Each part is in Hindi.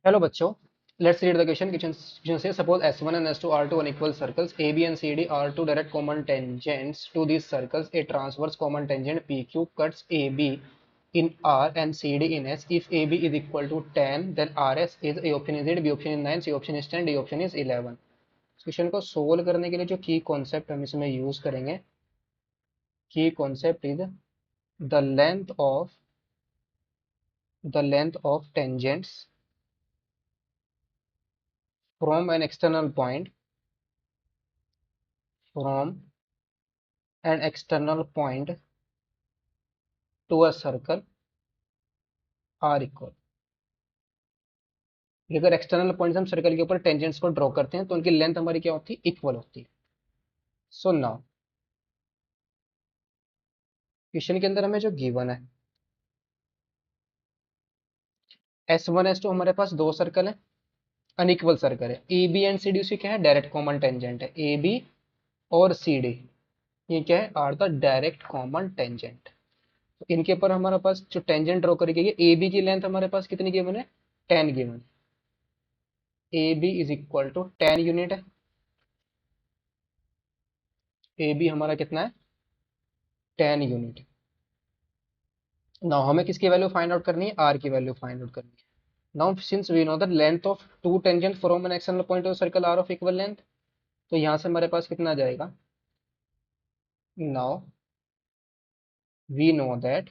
Hello बच्चों, let's read the question. Question says suppose S1 and S2 are two unequal circles A, B and CD are two direct common tangents to these circles. A transverse common tangent PQ cuts AB in R and CD in S. If AB is equal to 10, then RS is A option is 8, B option is 9, C option is 10, D option is 11. इस क्वेश्चन को सोल्व करने के लिए जो की कॉन्सेप्ट हम इसमें यूज करेंगे, की concept is the length of tangents from an external point to a circle are equal. अगर एक्सटर्नल पॉइंट हम सर्कल के ऊपर टेंजेंट्स को ड्रॉ करते हैं तो उनकी लेंथ हमारी क्या होती है, इक्वल होती है. सो नाउ क्वेश्चन के अंदर हमें जो गिवन है S1 S2 हमारे पास दो सर्कल है, अनइक्वल सर्कल है. A B and C D क्या है, डायरेक्ट कॉमन टेंजेंट है. ए बी और सी डी ये क्या है, are the direct common tangent. तो इनके ऊपर हमारे पास जो टेंजेंट ड्रॉ करी गई है, ए बी की लेंथ हमारे पास कितनी गिवन है, 10 given. A B is equal to 10 unit है. ए बी हमारा कितना है, 10 यूनिट. नाउ हमें किसकी वैल्यू फाइंड आउट करनी है, आर की वैल्यू फाइंड आउट करनी है. Now since we know the length of two tangent from an external point of circle are of equal length, तो यहां से हमारे पास कितना आ जाएगा. Now we know that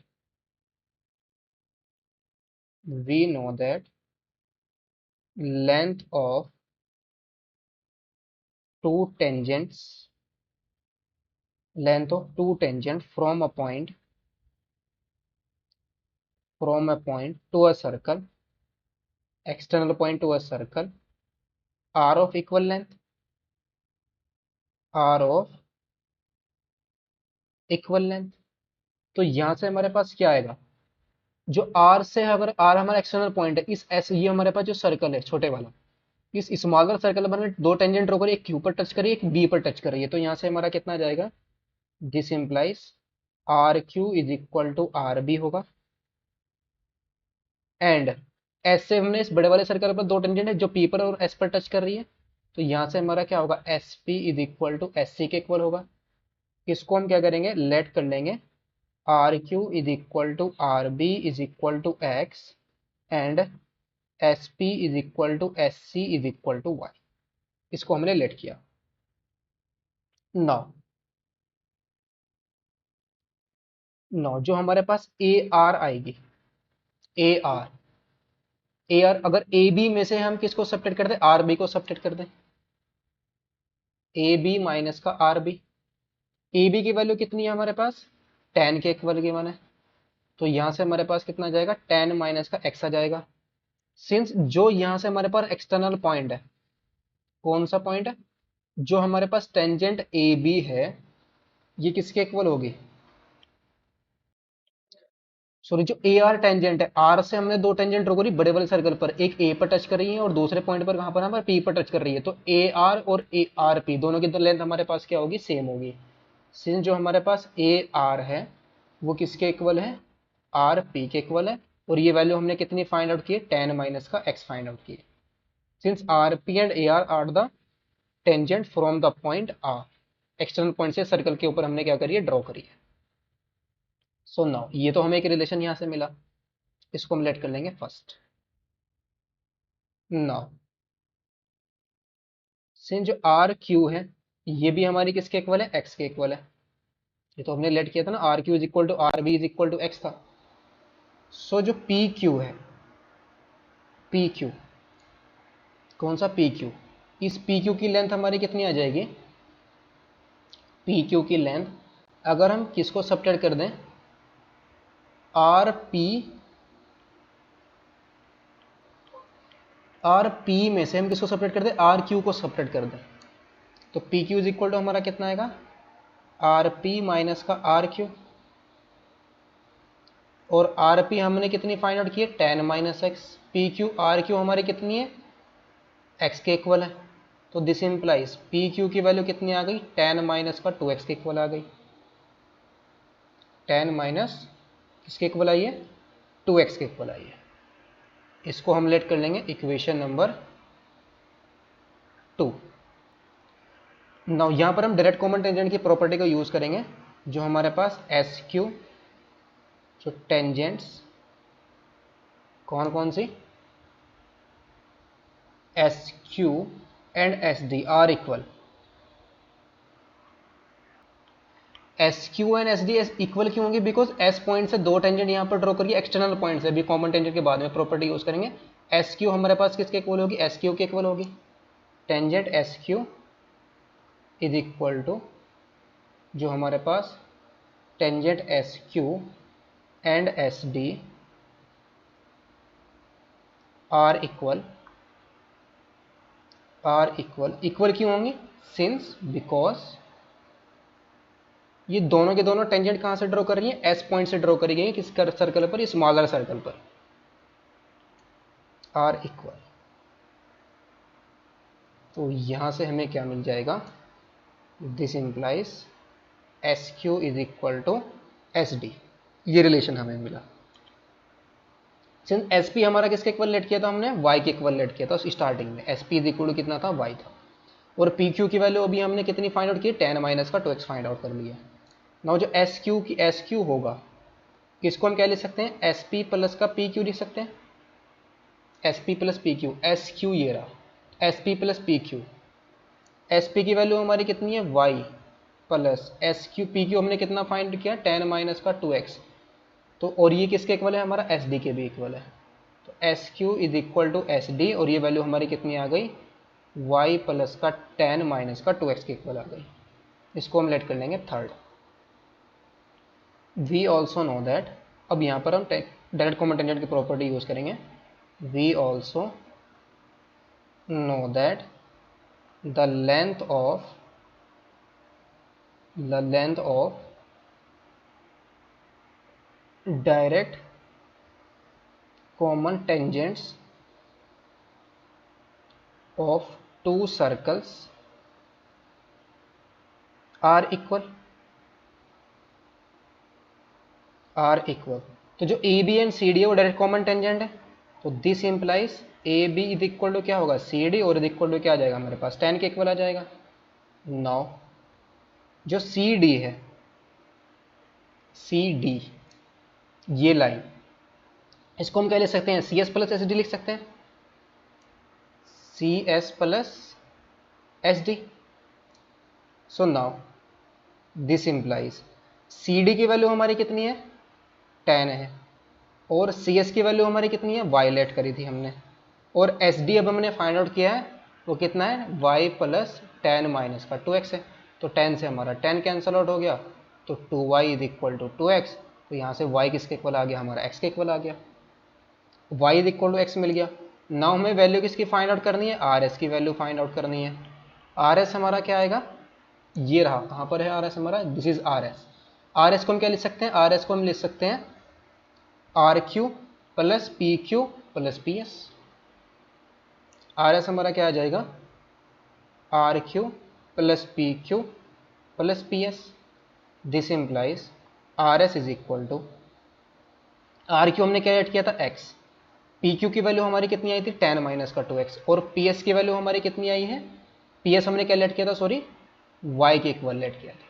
length of two tangents from a point to a circle, external point to a circle are of equal length, तो यहां से हमारे पास क्या आएगा, जो आर से अगर आर हमारा एक्सटर्नल पॉइंट है, इस एस ये हमारे पास जो सर्कल है छोटे वाला, इस स्मॉलर सर्कल पर दो टेंजेंट ड्रॉ करिए, एक क्यू पर टच करिए, एक बी पर टच करिए. तो यहां से हमारा कितना आ जाएगा, this implies R Q is equal to R B होगा. एंड एस से हमने इस बड़े वाले सर्कल पर दो टेंजेंट है जो पी पर और एस पर टच कर रही है, तो यहां से हमारा क्या होगा, S P is equal to S C के इक्वल होगा. इसको हम क्या करेंगे, लेट कर लेंगे R Q is equal to R B is equal to X and S P is equal to S C is equal to Y. इसको हमने लेट किया. नाउ जो हमारे पास ए आर आएगी, ए आर अगर ए बी में से हम किसको सब्ट्रैक्ट कर दें, आर बी को सब्ट्रैक्ट कर दें, ए बी माइनस का आर बी. ए बी की वैल्यू कितनी है हमारे पास, 10 के इक्वल गिवन है. तो यहां से हमारे पास कितना जाएगा, 10 माइनस का एक्स आ जाएगा. सिंस जो यहां से हमारे पास एक्सटर्नल पॉइंट है, कौन सा पॉइंट है, जो हमारे पास टेंजेंट ए बी है, ये किसके इक्वल होगी, सॉरी जो ए आर टेंजेंट है, आर से हमने दो टेंजेंट ड्रॉ करी बड़े वाले सर्कल पर, एक ए पर टच कर रही है और दूसरे पॉइंट पर कहां पर हमारे पी पर टच कर रही है. तो ए आर और ए आर पी दोनों की लेंथ हमारे पास क्या होगी, सेम होगी. सिंस जो हमारे पास ए आर है वो किसके इक्वल है, आर पी के इक्वल है. और ये वैल्यू हमने कितनी फाइंड आउट की है, 10 माइनस का एक्स फाइंड आउट की है. Since R P and A R the tangent from the point R, external point से सर्कल के ऊपर हमने क्या करी है, ड्रॉ करी है. सो नाउ ये तो हमें एक रिलेशन यहां से मिला, इसको हम लेट कर लेंगे फर्स्ट. नाउ सिंस जो आर क्यू है ये भी हमारी किसके इक्वल है, एक्स के इक्वल है. ये तो हमने लेट किया था ना, R Q is equal to R B is equal to X था. सो जो पी क्यू है, पी क्यू कौन सा पी क्यू, इस पी क्यू की लेंथ हमारी कितनी आ जाएगी, पी क्यू की लेंथ अगर हम किसको सब्ट्रैक्ट कर दें, आर पी में से हम किसको सब्ट्रैक्ट कर दें, आर क्यू को सब्ट्रैक्ट कर दें, तो P Q is equal to हमारा कितना आएगा, आर पी माइनस का आर क्यू. और आर पी हमने कितनी फाइंड आउट की है, 10 minus X. P Q R Q हमारी कितनी है, एक्स के इक्वल है. तो दिस इंप्लाइज पी क्यू की वैल्यू कितनी आ गई, 10 माइनस का 2x के इक्वल आ गई. 10 माइनस किसके इक्वल आई है, 2x के इक्वल आई है. इसको हम लेट कर लेंगे इक्वेशन नंबर 2। नाउ यहाँ पर हम डायरेक्ट कॉमन टेंजेंट की प्रॉपर्टी को यूज़ करेंगे, जो हमारे पास एस क्यू, जो टेंजेंट्स कौन कौन सी, S Q and S D are equal. S Q and S D equal क्यों होंगे? बिकॉज एस पॉइंट से दो टेंजेंट यहाँ पर ड्रॉ करिए एक्सटर्नल पॉइंट से, अभी कॉमन टेंजेंट के बाद में प्रॉपर्टी यूज करेंगे। एस क्यू हमारे पास किसके इक्वल होगी? एस क्यू के इक्वल होगी। Tangent S Q is equal to जो हमारे पास tangent S Q and S D are equal equal क्यों होंगी? सिंस बिकॉज ये दोनों के दोनों टेंजेंट कहां से ड्रॉ कर रही है? एस पॉइंट से ड्रॉ करी गई है। किस सर्कल पर? स्मॉलर सर्कल पर। आर इक्वल, तो यहां से हमें क्या मिल जाएगा? This implies S Q is equal to S D. ये रिलेशन हमें मिला। सिंस एस पी हमारा किसके इक्वल लेट किया था हमने? वाई के इक्वल लेट किया था स्टार्टिंग में। S P is equal to कितना था? वाई था। और पी क्यू की वैल्यू अभी हमने कितनी फाइंड आउट की? 10 माइनस का 2x फाइंड आउट कर लिया। नाउ जो एस क्यू होगा, इसको हम क्या लिख सकते हैं? एस पी प्लस का पी क्यू लिख सकते हैं। S P plus P Q, S Q ये रहा, S P plus P Q. S P की वैल्यू हमारी कितनी है? Y plus S Q, P Q हमने कितना फाइंड किया? 10 माइनस का 2x। तो और ये किसके इक्वल है? हमारा एस डी के भी इक्वल है। तो S Q is equal to S D, और ये वैल्यू हमारी कितनी आ गई? वाई प्लस का 10 माइनस का 2x के इक्वल आ गई। इसको हम लेट कर लेंगे third. We also know that, अब यहाँ पर हम डायरेक्ट कॉमन टेंजेंट की प्रॉपर्टी यूज करेंगे। We also know that the length of direct common tangents of two circles are equal. तो जो A B and C D है वो डायरेक्ट कॉमन टेंजेंट है। तो this implies A B is equal to क्या होगा? सी डी, और इज इक्वल टू क्या आ जाएगा हमारे पास? 10 के इक्वल आ जाएगा। नाउ जो सी डी है, सी डी ये लाइन, इसको हम क्या लिख सकते हैं? C S plus S D लिख सकते हैं। C S plus S D. So now this implies C D की वैल्यू हमारी कितनी है? 10 है। और सी एस की वैल्यू हमारी कितनी है? वाई लेट करी थी हमने। और एस डी अब हमने फाइंड आउट किया है, वो कितना है? वाई प्लस 10 माइनस का 2x है। तो 10 से हमारा 10 कैंसल आउट हो गया, तो 2y is equal to 2x। तो यहाँ से y किसके इक्वल आ गया? हमारा x के इक्वल आ गया। y is equal to x मिल गया। नाउ हमें वैल्यू किसकी फाइंड आउट करनी है? आर एस की वैल्यू फाइंड आउट करनी है। आर एस हमारा क्या आएगा? ये रहा। कहाँ पर है आर एस हमारा? This is R S. R S को हम क्या लिख सकते हैं? आर एस को हम लिख सकते हैं R Q plus P Q plus P S. R S हमारा क्या आ जाएगा? R Q plus P Q plus P S. This implies R S is equal to, R Q हमने क्या ऐड किया था? एक्स। पी क्यू की वैल्यू हमारी कितनी आई थी? 10 माइनस का 2x। और पी एस की वैल्यू हमारी कितनी आई है? पी एस हमने क्या लेट किया था? सॉरी, वाई के इक्वल लेट किया था।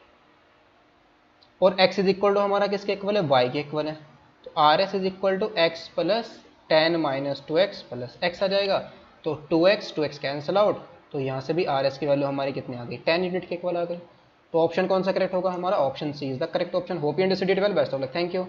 और x इज इक्वल टू हमारा किसके इक्वल है? y के इक्वल है। तो R S is equal to X plus 10 minus 2x plus x आ जाएगा। तो 2x कैंसिल आउट, तो यहाँ से भी आर एस की वैल्यू हमारी कितनी आ गई? 10 यूनिट के इक्वल आ गई। तो ऑप्शन कौन सा करेक्ट होगा हमारा? Option C is the correct option. Hope you understood it well. Best of luck. Thank you.